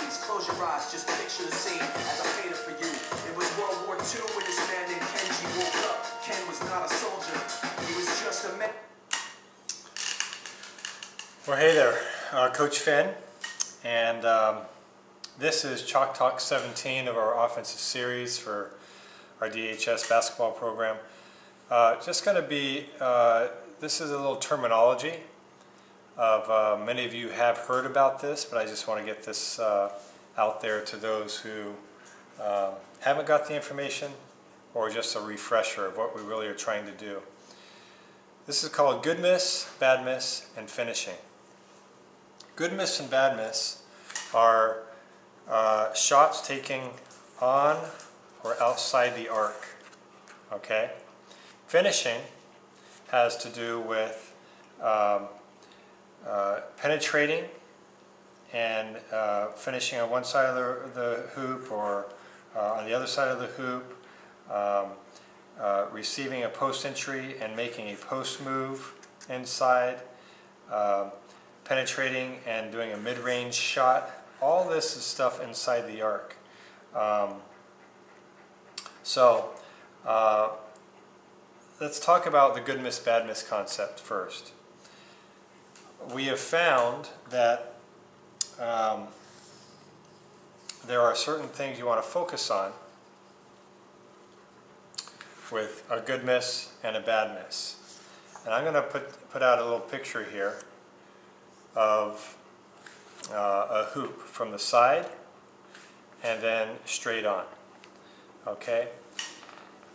please close your eyes, just picture the scene as I paint it for you. It was World War II when this man named Kenji woke up. Ken was not a soldier, he was just a man. Well, hey there, Coach Finn, and this is Chalktalk 17 of our offensive series for our DHS basketball program. Just going to be, this is a little terminology of many of you have heard about this, but I just want to get this out there to those who haven't got the information, or just a refresher of what we really are trying to do. This is called good miss, bad miss, and finishing. Good miss and bad miss are shots taken on or outside the arc. Okay? Finishing has to do with penetrating and finishing on one side of the hoop or on the other side of the hoop, receiving a post entry and making a post move inside, penetrating and doing a mid-range shot. All this is stuff inside the arc. Let's talk about the good miss, bad miss concept first. We have found that there are certain things you want to focus on with a good miss and a bad miss. And I'm going to put out a little picture here of a hoop from the side and then straight on. Okay?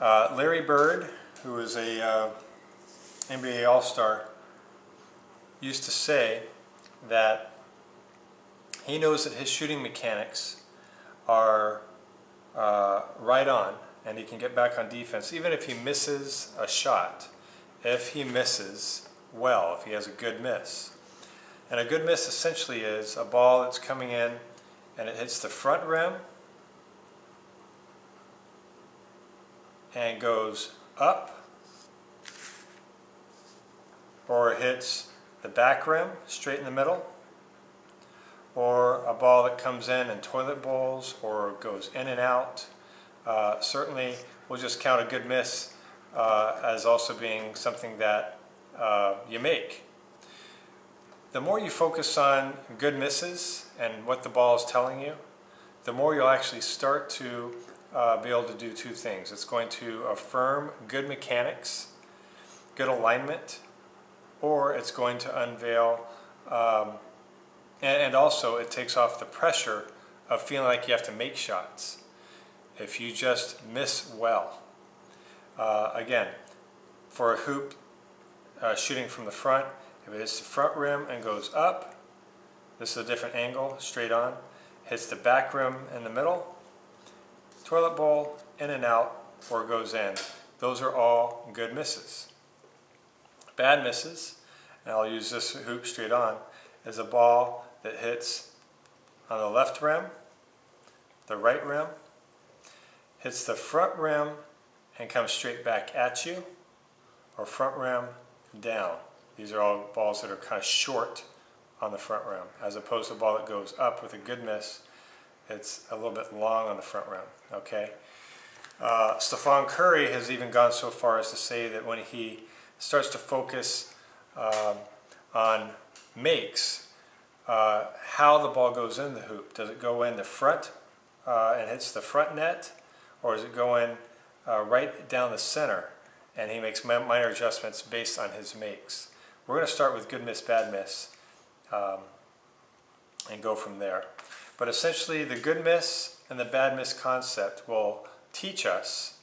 Larry Bird, who is a NBA All-Star, used to say that he knows that his shooting mechanics are right on, and he can get back on defense even if he misses a shot, if he misses well, if he has a good miss. And a good miss essentially is a ball that's coming in and it hits the front rim and goes up, or it hits the back rim straight in the middle, or a ball that comes in toilet bowls or goes in and out. Certainly we'll just count a good miss as also being something that you make. The more you focus on good misses and what the ball is telling you, the more you'll actually start to be able to do two things. It's going to affirm good mechanics, good alignment, or it's going to unveil, and also it takes off the pressure of feeling like you have to make shots if you just miss well. Again, for a hoop shooting from the front, if it hits the front rim and goes up, this is a different angle, straight on. Hits the back rim in the middle, toilet bowl, in and out, or goes in. Those are all good misses. Bad misses, and I'll use this hoop straight on, is a ball that hits on the left rim, the right rim, hits the front rim and comes straight back at you, or front rim down. These are all balls that are kind of short on the front rim, as opposed to a ball that goes up with a good miss. It's a little bit long on the front rim. Okay. Stephen Curry has even gone so far as to say that when he starts to focus on makes, how the ball goes in the hoop. Does it go in the front and hits the front net, or does it go in right down the center? And he makes minor adjustments based on his makes. We're going to start with good miss, bad miss, and go from there. But essentially, the good miss and the bad miss concept will teach us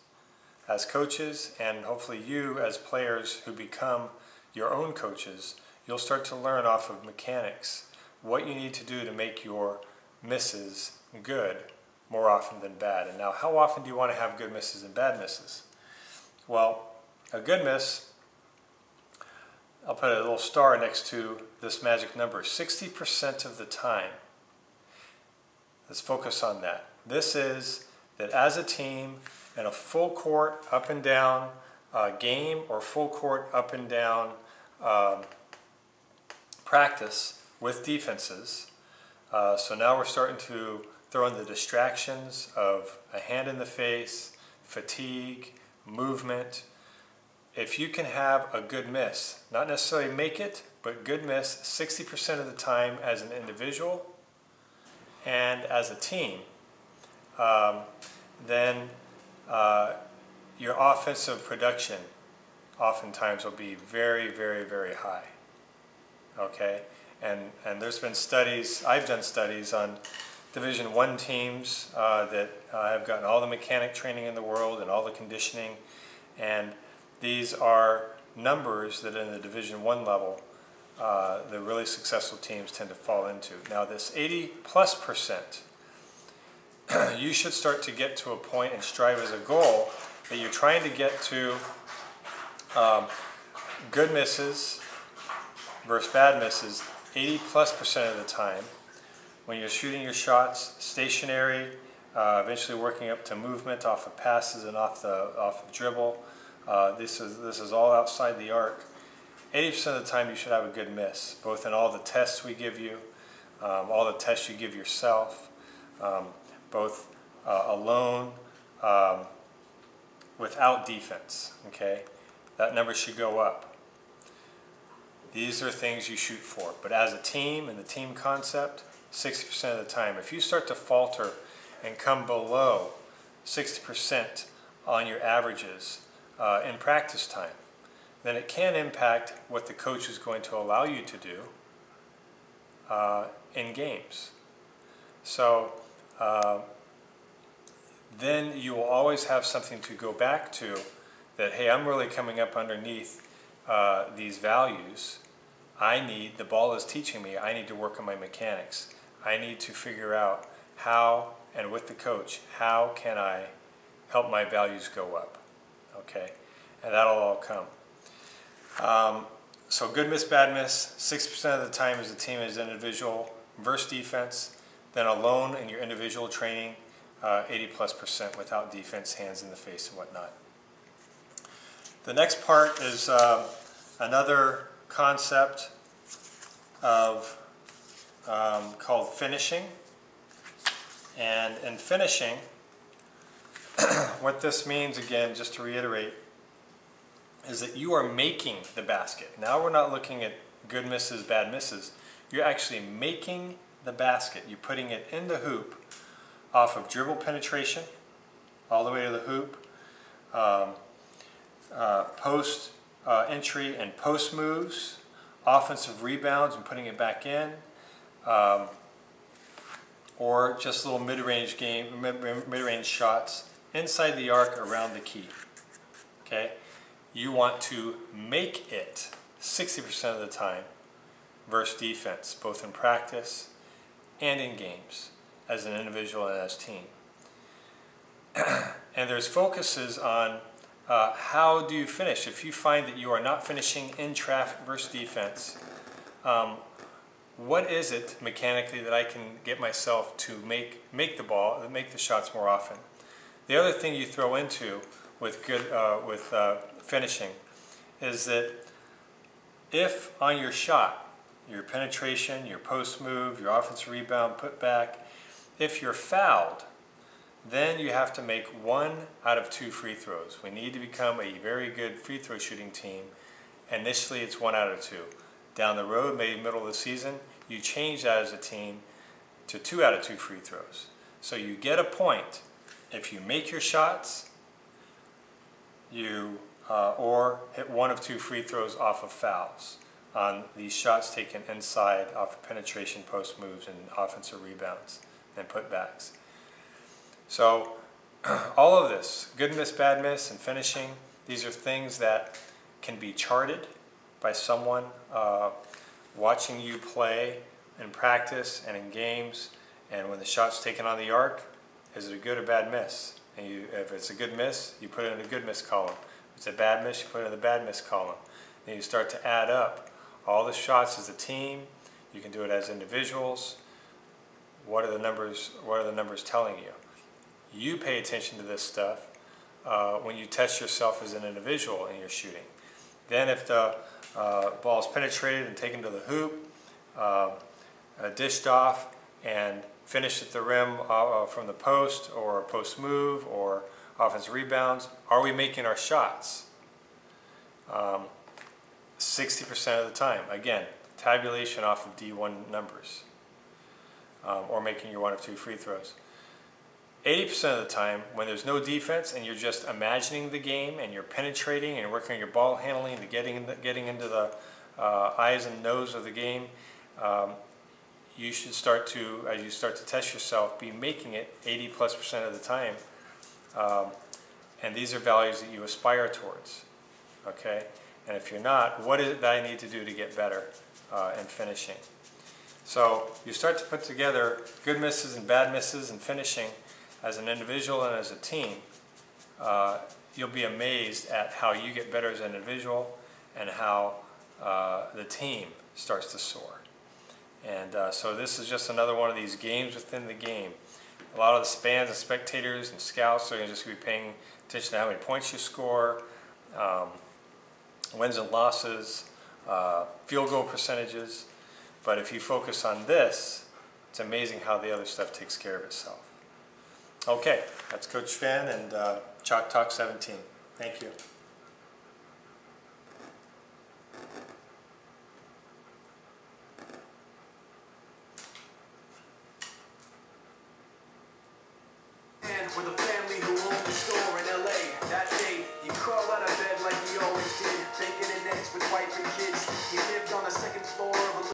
as coaches, and hopefully you as players who become your own coaches, you'll start to learn off of mechanics what you need to do to make your misses good more often than bad. And now, how often do you want to have good misses and bad misses? Well, a good miss, I'll put a little star next to this magic number, 60% of the time. Let's focus on that. This is that as a team in a full court up and down game, or full court up and down practice with defenses, So now we're starting to throw in the distractions of a hand in the face, fatigue, movement. If you can have a good miss, not necessarily make it, but good miss 60% of the time as an individual and as a team, then your offensive production oftentimes will be very, very, very high. Okay? And there's been studies, I've done studies on Division I teams that have gotten all the mechanic training in the world and all the conditioning, and these are numbers that in the Division I level the really successful teams tend to fall into. Now this 80+%, you should start to get to a point and strive as a goal that you're trying to get to good misses versus bad misses 80+% of the time. When you're shooting your shots stationary, eventually working up to movement off of passes and off the dribble. This is all outside the arc. 80% of the time you should have a good miss, both in all the tests we give you, all the tests you give yourself, both alone, without defense. Okay, that number should go up. These are things you shoot for. But as a team, in the team concept, 60% of the time, if you start to falter and come below 60% on your averages in practice time, then it can impact what the coach is going to allow you to do in games. So then you will always have something to go back to that, hey, I'm really coming up underneath these values. The ball is teaching me, I need to work on my mechanics. I need to figure out how, and with the coach, how can I help my values go up, okay? And that'll all come. So good miss, bad miss, 60% of the time as a team, as an individual, versus defense, then alone in your individual training, 80+% without defense, hands in the face and whatnot. The next part is another concept of called finishing. And in finishing, what this means, again, just to reiterate, is that you are making the basket. Now we're not looking at good misses, bad misses. You're actually making the basket. You're putting it in the hoop off of dribble penetration all the way to the hoop, post entry and post moves, offensive rebounds and putting it back in, or just little mid-range shots inside the arc around the key. Okay, you want to make it 60% of the time versus defense, both in practice and in games, as an individual and as team. And there's focuses on how do you finish. If you find that you are not finishing in traffic versus defense, what is it mechanically that I can get myself to make the ball, make the shots more often? The other thing you throw into with finishing is that if on your shot, your penetration, your post move, your offensive rebound, put back, if you're fouled, then you have to make 1 out of 2 free throws. We need to become a very good free throw shooting team. Initially it's 1 out of 2. Down the road, maybe middle of the season, you change that as a team to 2 out of 2 free throws. So you get a point if you make your shots, you or hit 1 of 2 free throws off of fouls on these shots taken inside off of penetration, post moves, and offensive rebounds and putbacks. So all of this, good miss, bad miss, and finishing, these are things that can be charted by someone watching you play in practice and in games. And when the shot's taken on the arc, is it a good or bad miss? And if it's a good miss, you put it in the good miss column. If it's a bad miss, you put it in the bad miss column. Then you start to add up all the shots as a team. You can do it as individuals. What are the numbers? What are the numbers telling you? You pay attention to this stuff when you test yourself as an individual in your shooting. Then if the ball is penetrated and taken to the hoop, dished off, and finish at the rim from the post or post move or offensive rebounds? Are we making our shots? 60% of the time. Again, tabulation off of D1 numbers, or making your 1 or 2 free throws. 80% of the time, when there's no defense and you're just imagining the game and you're penetrating and you're working on your ball handling and getting into the eyes and nose of the game, you should start to, as you start to test yourself, be making it 80+% of the time. And these are values that you aspire towards. Okay? And if you're not, what is it that I need to do to get better in finishing? So you start to put together good misses and bad misses and finishing as an individual and as a team. You'll be amazed at how you get better as an individual and how the team starts to soar. And so this is just another one of these games within the game. A lot of the fans and spectators and scouts are just going to be paying attention to how many points you score, wins and losses, field goal percentages. But if you focus on this, it's amazing how the other stuff takes care of itself. Okay, that's Coach Finn and Chalktalk 17. Thank you. And with a family who owned the store in LA, that day you crawl out of bed.